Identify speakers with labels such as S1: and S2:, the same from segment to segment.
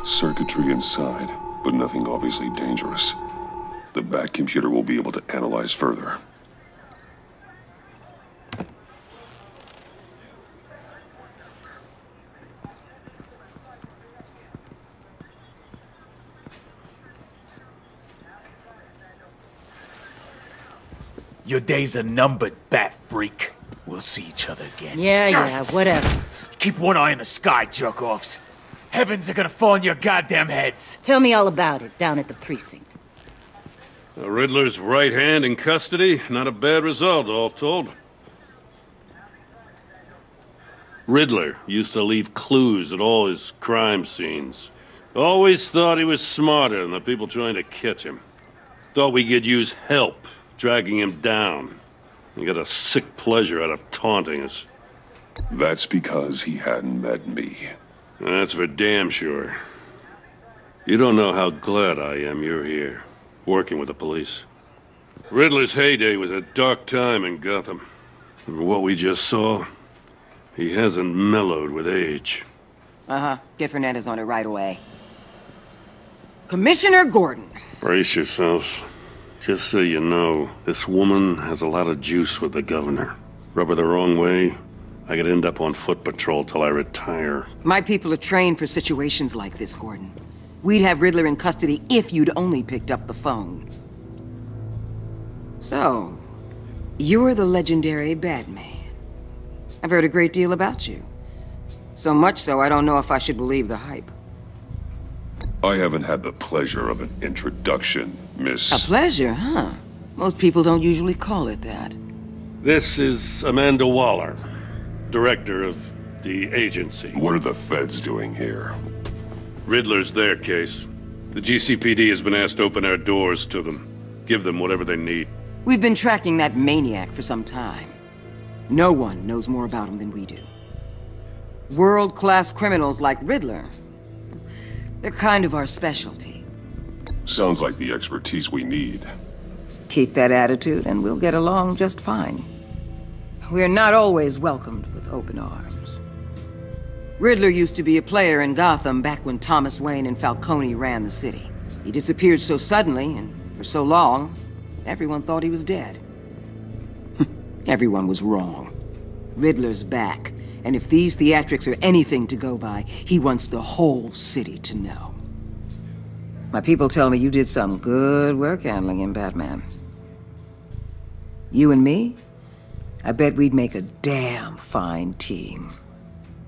S1: Circuitry inside, but nothing obviously dangerous. The back computer will be able to analyze further.
S2: Your days are numbered, bat freak. We'll see each other again.
S3: Yeah, whatever.
S2: Keep one eye in the sky, jerk-offs. Heavens are gonna fall on your goddamn heads.
S3: Tell me all about it down at the precinct.
S4: The Riddler's right hand in custody. Not a bad result, all told. Riddler used to leave clues at all his crime scenes. Always thought he was smarter than the people trying to catch him. Thought we could use help dragging him down. He got a sick pleasure out of taunting us.
S1: That's because he hadn't met me.
S4: That's for damn sure. You don't know how glad I am you're here, working with the police. Riddler's heyday was a dark time in Gotham. And what we just saw, he hasn't mellowed with age.
S5: Get Fernandez on it right away. Commissioner Gordon.
S4: Brace yourselves. Just so you know, this woman has a lot of juice with the governor. Rub her the wrong way, I could end up on foot patrol till I retire.
S5: My people are trained for situations like this, Gordon. We'd have Riddler in custody if you'd only picked up the phone. So, you're the legendary Batman. I've heard a great deal about you. So much so, I don't know if I should believe the hype.
S1: I haven't had the pleasure of an introduction, Miss...
S5: A pleasure, huh? Most people don't usually call it that.
S4: This is Amanda Waller, director of the agency.
S1: What are the feds doing here?
S4: Riddler's their case. The GCPD has been asked to open our doors to them. Give them whatever they need.
S5: We've been tracking that maniac for some time. No one knows more about him than we do. World-class criminals like Riddler. They're kind of our specialty.
S1: Sounds like the expertise we need.
S5: Keep that attitude and we'll get along just fine. We're not always welcomed with open arms. Riddler used to be a player in Gotham back when Thomas Wayne and Falcone ran the city. He disappeared so suddenly and for so long, everyone thought he was dead. Everyone was wrong. Riddler's back, and if these theatrics are anything to go by, he wants the whole city to know. My people tell me you did some good work handling him, Batman. You and me? I bet we'd make a damn fine team.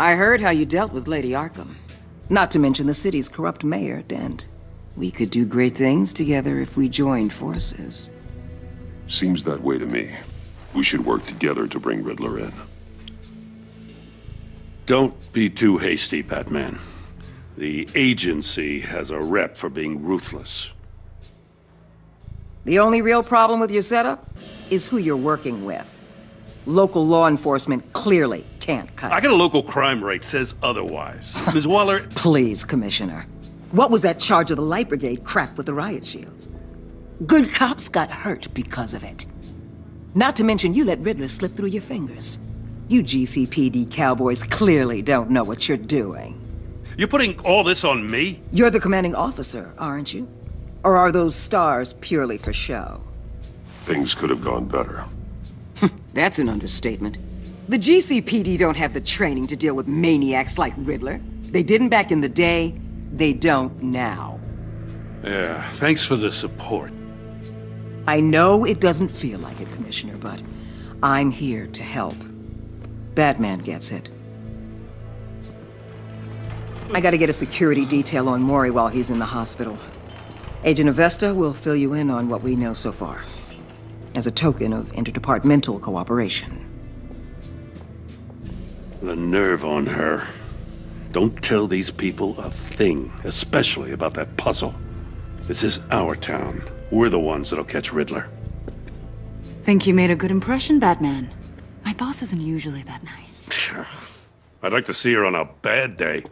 S5: I heard how you dealt with Lady Arkham. Not to mention the city's corrupt mayor, Dent. We could do great things together if we joined forces.
S1: Seems that way to me. We should work together to bring Riddler in.
S4: Don't be too hasty, Batman. The agency has a rep for being ruthless.
S5: The only real problem with your setup is who you're working with. Local law enforcement clearly can't cut
S4: I
S5: it.
S4: got a local crime rate says otherwise. Ms. Waller...
S5: Please, Commissioner. What was that charge of the Light Brigade crap with the riot shields? Good cops got hurt because of it. Not to mention you let Riddler slip through your fingers. You GCPD cowboys clearly don't know what you're doing.
S4: You're putting all this on me?
S5: You're the commanding officer, aren't you? Or are those stars purely for show?
S1: Things could have gone better.
S5: That's an understatement. The GCPD don't have the training to deal with maniacs like Riddler. They didn't back in the day, they don't now.
S4: Yeah, thanks for the support.
S5: I know it doesn't feel like it, Commissioner, but I'm here to help. Batman gets it. I gotta get a security detail on Mori while he's in the hospital. Agent Avesta will fill you in on what we know so far, as a token of interdepartmental cooperation.
S4: The nerve on her. Don't tell these people a thing, especially about that puzzle. This is our town. We're the ones that'll catch Riddler.
S6: Think you made a good impression, Batman. My boss isn't usually that nice.
S4: I'd like to see her on a bad day.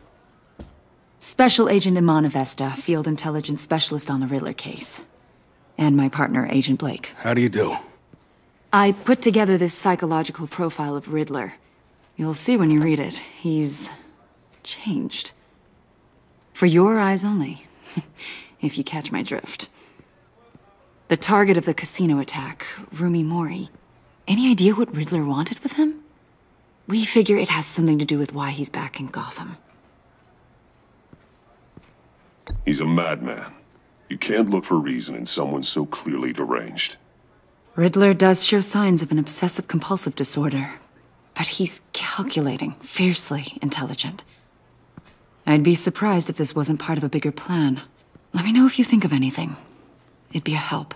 S6: Special Agent Iman Avesta, Field Intelligence Specialist on the Riddler case. And my partner, Agent Blake.
S2: How do you do?
S6: I put together this psychological profile of Riddler. You'll see when you read it. He's changed. For your eyes only, if you catch my drift. The target of the casino attack, Rumi Mori. Any idea what Riddler wanted with him? We figure it has something to do with why he's back in Gotham.
S1: He's a madman. You can't look for reason in someone so clearly deranged.
S6: Riddler does show signs of an obsessive-compulsive disorder, but he's calculating, fiercely intelligent. I'd be surprised if this wasn't part of a bigger plan. Let me know if you think of anything. It'd be a help.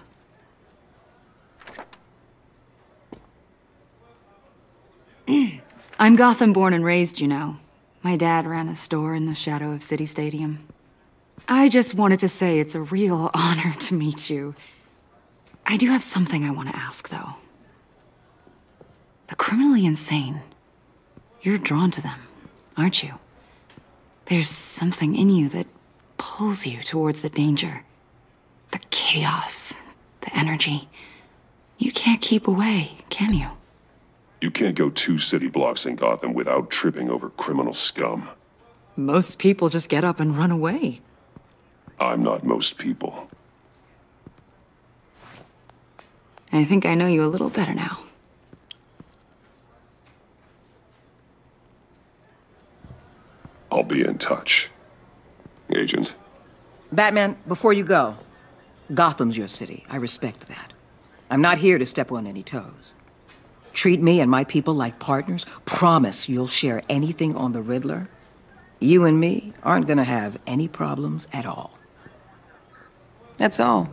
S6: I'm Gotham born and raised, you know. My dad ran a store in the shadow of City Stadium. I just wanted to say it's a real honor to meet you. I do have something I want to ask, though. The criminally insane. You're drawn to them, aren't you? There's something in you that pulls you towards the danger. The chaos, the energy. You can't keep away, can you?
S1: You can't go 2 city blocks in Gotham without tripping over criminal scum.
S6: Most people just get up and run away.
S1: I'm not most people.
S6: I think I know you a little better now.
S1: I'll be in touch. Agent.
S5: Batman, before you go, Gotham's your city. I respect that. I'm not here to step on any toes. Treat me and my people like partners. Promise you'll share anything on the Riddler. You and me aren't gonna have any problems at all. That's all.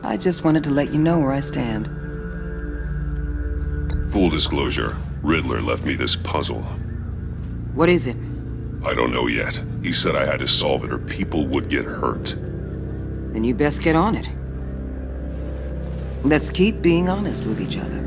S5: I just wanted to let you know where I stand.
S1: Full disclosure, Riddler left me this puzzle.
S5: What is it?
S1: I don't know yet. He said I had to solve it or people would get hurt.
S5: Then you best get on it. Let's keep being honest with each other.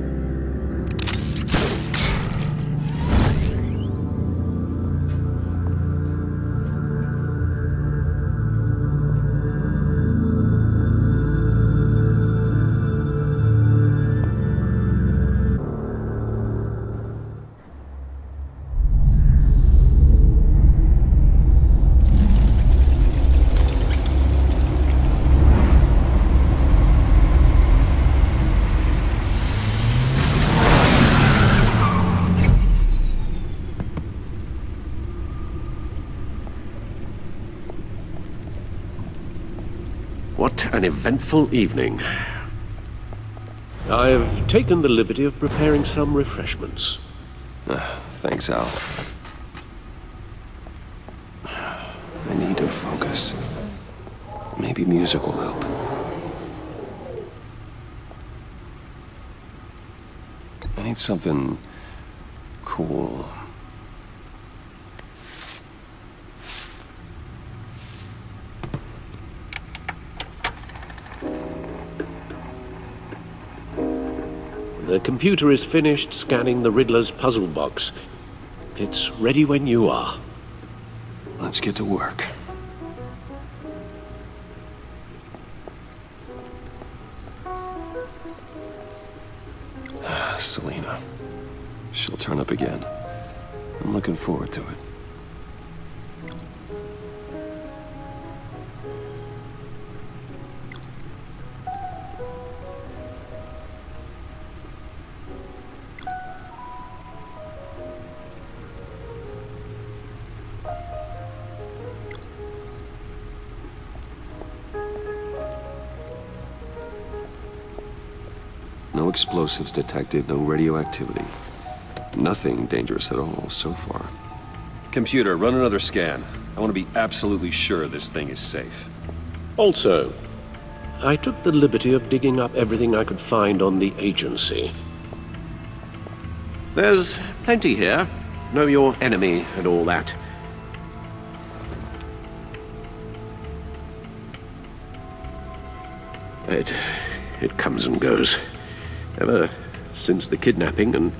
S7: What an eventful evening. I've taken the liberty of preparing some refreshments.
S8: Thanks, Al. I need to focus. Maybe music will help. I need something cool.
S7: The computer is finished scanning the Riddler's puzzle box. It's ready when you are.
S8: Let's get to work. Selena. She'll turn up again. I'm looking forward to it. No explosives detected, no radioactivity. Nothing dangerous at all so far. Computer, run another scan. I want to be absolutely sure this thing is safe.
S7: Also, I took the liberty of digging up everything I could find on the agency. There's plenty here. Know your enemy and all that. It comes and goes. Ever since the kidnapping and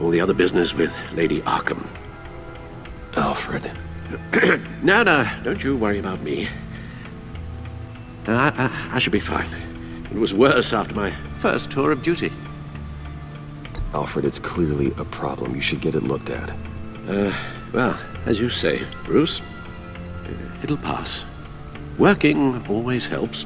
S7: all the other business with Lady Arkham.
S8: Alfred.
S7: No, don't you worry about me. No, I should be fine. It was worse after my first tour of duty.
S8: Alfred, it's clearly a problem. You should get it looked at.
S7: Well, as you say, Bruce. it'll pass. Working always helps.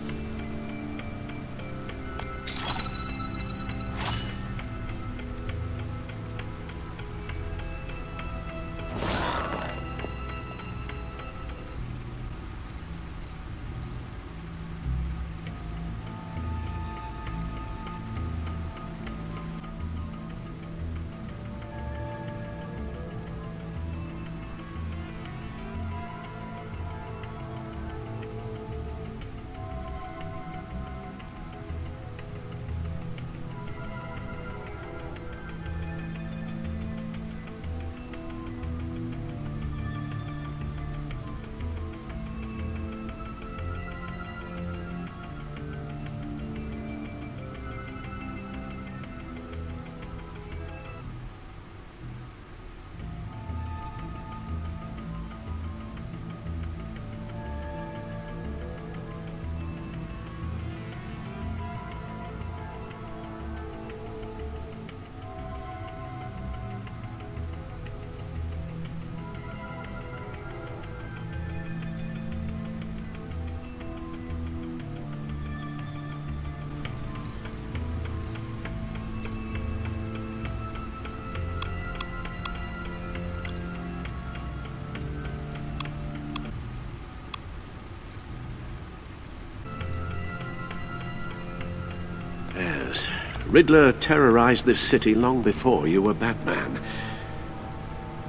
S7: Yes, Riddler terrorized this city long before you were Batman.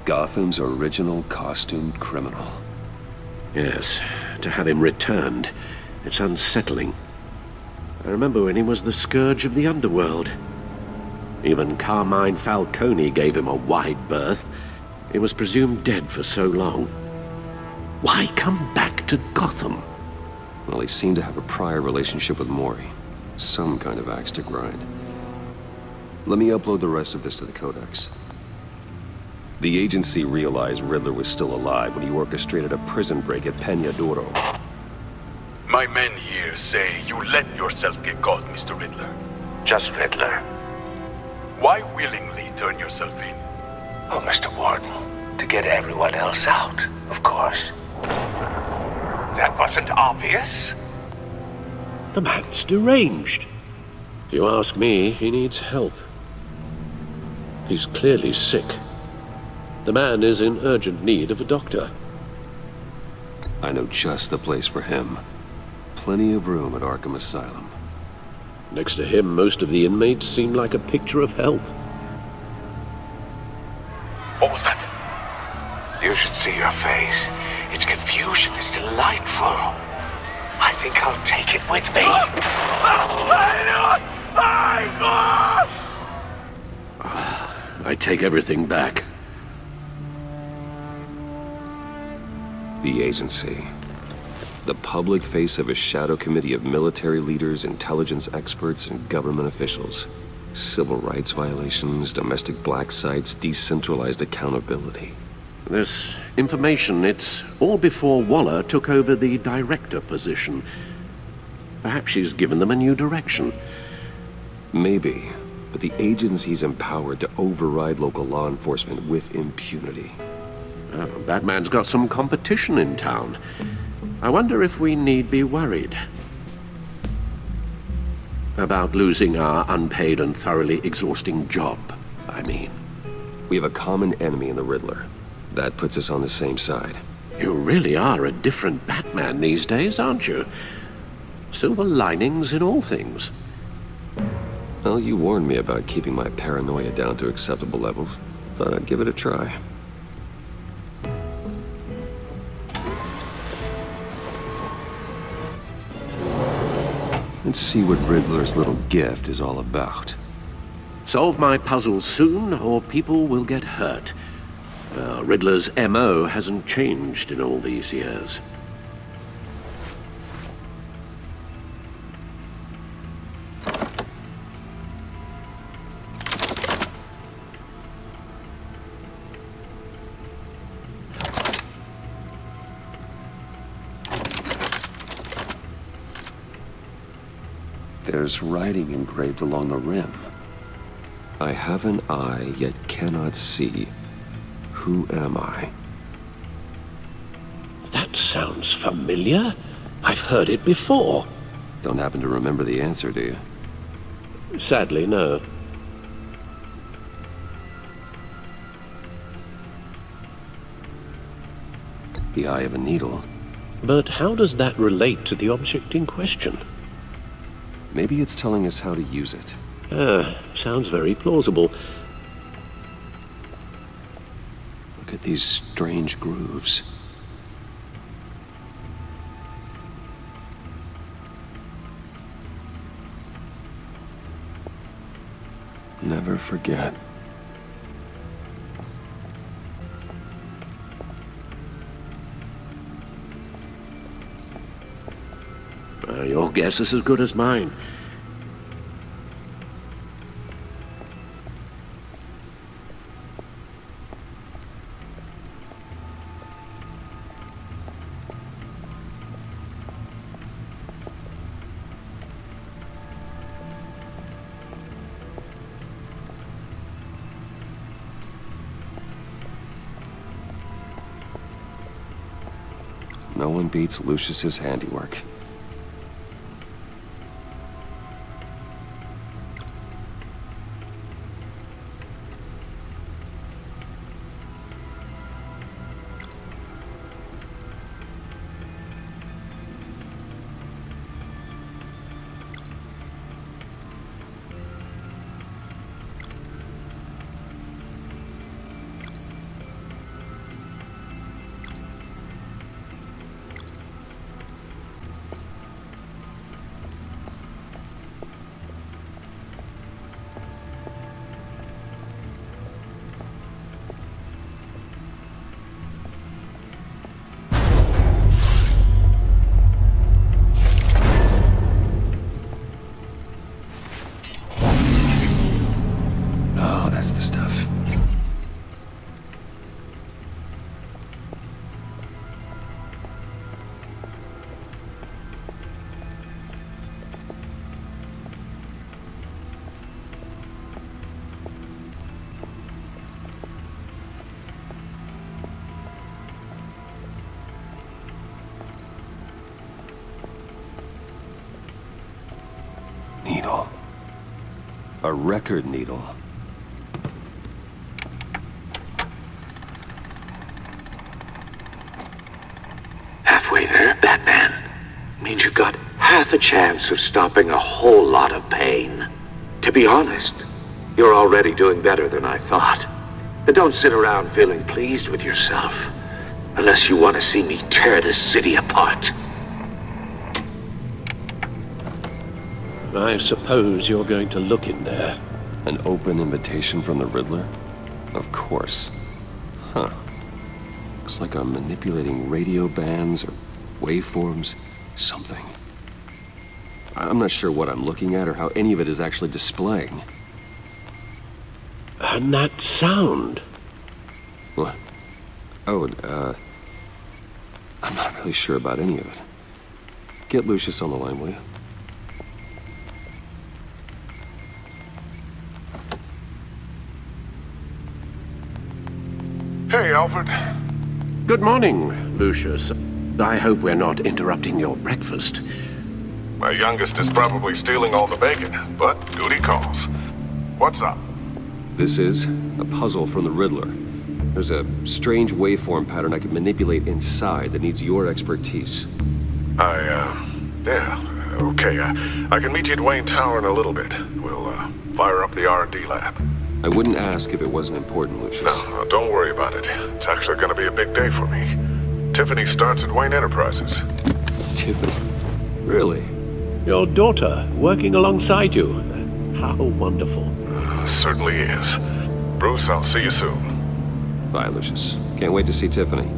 S8: Gotham's original costumed criminal.
S7: Yes, to have him returned, it's unsettling. I remember when he was the scourge of the underworld. Even Carmine Falcone gave him a wide berth. He was presumed dead for so long. Why come back to Gotham?
S8: Well, he seemed to have a prior relationship with Mori. Some kind of axe to grind. Let me upload the rest of this to the Codex. The agency realized Riddler was still alive when he orchestrated a prison break at Peñadoro.
S9: My men here say you let yourself get caught, Mr. Riddler.
S10: Just Riddler.
S9: Why willingly turn yourself in?
S10: Oh, Mr. Warden, to get everyone else out, of course. That wasn't obvious?
S7: The man's deranged. If you ask me, he needs help. He's clearly sick. The man is in urgent need of a doctor.
S8: I know just the place for him. Plenty of room at Arkham Asylum.
S7: Next to him, most of the inmates seem like a picture of health.
S9: What was that?
S10: You should see your face. Its confusion is delightful. I think I'll take it with me.
S7: I take everything back.
S8: The agency. The public face of a shadow committee of military leaders, intelligence experts, and government officials. Civil rights violations, domestic black sites, decentralized accountability.
S7: This information, it's all before Waller took over the director position. Perhaps she's given them a new direction.
S8: Maybe, but the agency's empowered to override local law enforcement with impunity.
S7: Batman's got some competition in town. I wonder if we need be worried about losing our unpaid and thoroughly exhausting job, I mean.
S8: We have a common enemy in the Riddler. That puts us on the same side.
S7: You really are a different Batman these days, aren't you? Silver linings in all things.
S8: Well, you warned me about keeping my paranoia down to acceptable levels. Thought I'd give it a try. Let's see what Riddler's little gift is all about.
S7: Solve my puzzle soon, or people will get hurt. Riddler's M.O. hasn't changed in all these years.
S8: There's writing engraved along the rim. I have an eye, yet cannot see. Who am I?
S7: That sounds familiar. I've heard it before.
S8: Don't happen to remember the answer, do you?
S7: Sadly, no.
S8: The eye of a needle.
S7: But how does that relate to the object in question?
S8: Maybe it's telling us how to use it.
S7: Sounds very plausible.
S8: Look at these strange grooves. Never forget.
S7: Your guess is as good as mine.
S8: No one beats Lucius's handiwork. That's the stuff. Needle. A record needle.
S10: Halfway there, Batman. Means you've got half a chance of stopping a whole lot of pain. To be honest, you're already doing better than I thought. But don't sit around feeling pleased with yourself, unless you want to see me tear this city apart.
S7: I suppose you're going to look in there.
S8: An open invitation from the Riddler? Of course. Huh. Looks like I'm manipulating radio bands or waveforms. Something. I'm not sure what I'm looking at or how any of it is actually displaying.
S7: And that sound.
S8: What? Oh, I'm not really sure about any of it. Get Lucius on the line, will you?
S11: Hey, Alfred.
S7: Good morning, Lucius. I hope we're not interrupting your breakfast.
S11: My youngest is probably stealing all the bacon, but duty calls. What's up?
S8: This is a puzzle from the Riddler. There's a strange waveform pattern I can manipulate inside that needs your expertise.
S11: Yeah, okay. I can meet you at Wayne Tower in a little bit. We'll, fire up the R&D lab.
S8: I wouldn't ask if it wasn't important, Lucius.
S11: No, don't worry about it. It's actually gonna be a big day for me. Tiffany starts at Wayne Enterprises.
S8: Tiffany? Really?
S7: Your daughter, working alongside you. How wonderful.
S11: Certainly is. Bruce, I'll see you soon.
S8: Bye, Lucius. Can't wait to see Tiffany.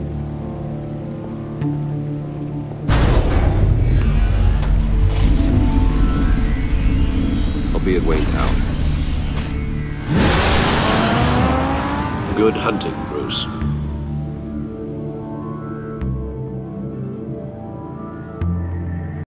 S8: I'll be at Wayne Tower.
S7: Good hunting, Bruce.